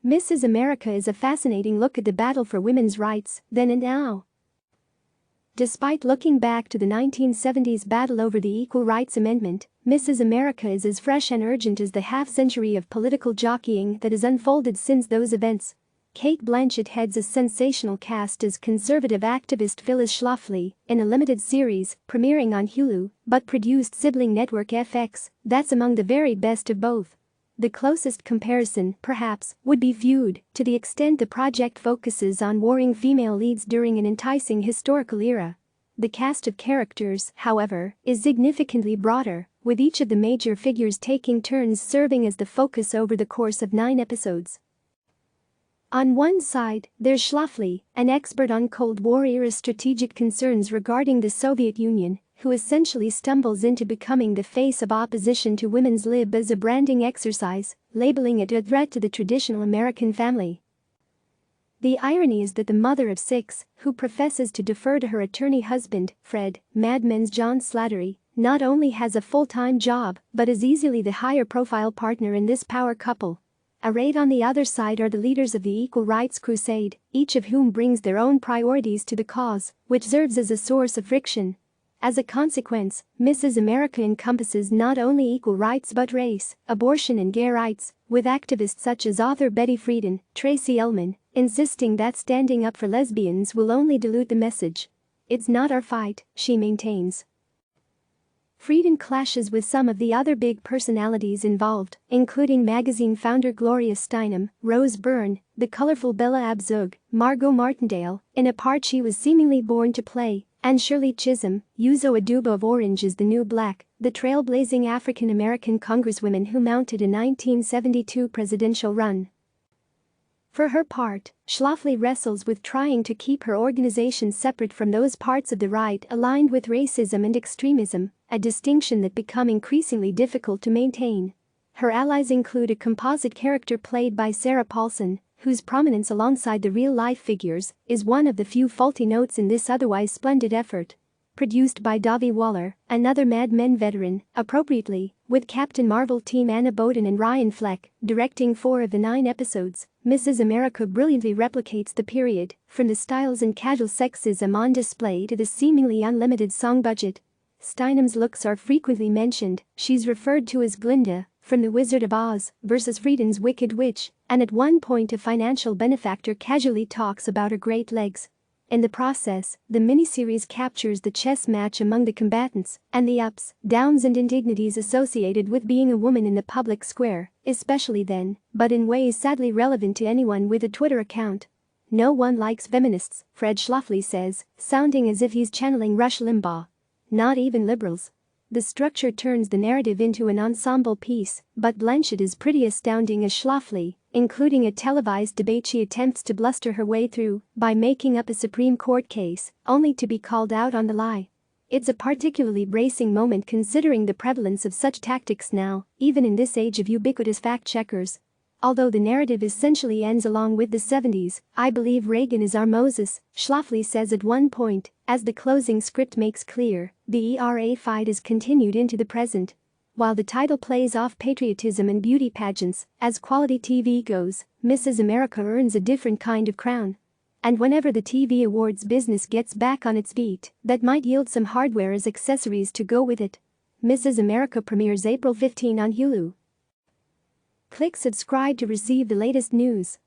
Mrs. America is a fascinating look at the battle for women's rights then and now. Despite looking back to the 1970s battle over the Equal Rights Amendment, Mrs. America is as fresh and urgent as the half-century of political jockeying that has unfolded since those events. Cate Blanchett heads a sensational cast as conservative activist Phyllis Schlafly in a limited series premiering on Hulu but produced sibling network FX that's among the very best of both. The closest comparison, perhaps, would be Feud, to the extent the project focuses on warring female leads during an enticing historical era. The cast of characters, however, is significantly broader, with each of the major figures taking turns serving as the focus over the course of 9 episodes. On one side, there's Schlafly, an expert on Cold War-era strategic concerns regarding the Soviet Union, who essentially stumbles into becoming the face of opposition to women's lib as a branding exercise, labeling it a threat to the traditional American family. The irony is that the mother of 6, who professes to defer to her attorney husband, Fred, Mad Men's John Slattery, not only has a full-time job but is easily the higher-profile partner in this power couple. Arrayed on the other side are the leaders of the equal rights crusade, each of whom brings their own priorities to the cause, which serves as a source of friction. As a consequence, Mrs. America encompasses not only equal rights but race, abortion and gay rights, with activists such as author Betty Friedan, Tracy Ullman, insisting that standing up for lesbians will only dilute the message. It's not our fight, she maintains. Friedan clashes with some of the other big personalities involved, including magazine founder Gloria Steinem, Rose Byrne, the colorful Bella Abzug, Margot Martindale, in a part she was seemingly born to play, and Shirley Chisholm, Uzo Aduba of Orange is the New Black, the trailblazing African-American congresswoman who mounted a 1972 presidential run. For her part, Schlafly wrestles with trying to keep her organization separate from those parts of the right aligned with racism and extremism, a distinction that become increasingly difficult to maintain. Her allies include a composite character played by Sarah Paulson, whose prominence alongside the real-life figures is one of the few faulty notes in this otherwise splendid effort. Produced by Davi Waller, another Mad Men veteran, appropriately, with Captain Marvel team Anna Boden and Ryan Fleck directing 4 of the 9 episodes, Mrs. America brilliantly replicates the period, from the styles and casual sexism on display to the seemingly unlimited song budget. Steinem's looks are frequently mentioned, she's referred to as Glinda, from The Wizard of Oz, versus Friedan's Wicked Witch, and at one point a financial benefactor casually talks about her great legs. In the process, the miniseries captures the chess match among the combatants and the ups, downs and indignities associated with being a woman in the public square, especially then, but in ways sadly relevant to anyone with a Twitter account. No one likes feminists, Fred Schlafly says, sounding as if he's channeling Rush Limbaugh. Not even liberals. The structure turns the narrative into an ensemble piece, but Blanchett is pretty astounding as Schlafly, including a televised debate she attempts to bluster her way through by making up a Supreme Court case, only to be called out on the lie. It's a particularly bracing moment considering the prevalence of such tactics now, even in this age of ubiquitous fact-checkers. Although the narrative essentially ends along with the 70s, I believe Reagan is our Moses, Schlafly says at one point, as the closing script makes clear, the ERA fight is continued into the present. While the title plays off patriotism and beauty pageants, as quality TV goes, Mrs. America earns a different kind of crown. And whenever the TV awards business gets back on its feet, that might yield some hardware as accessories to go with it. Mrs. America premieres April 15 on Hulu. Click subscribe to receive the latest news.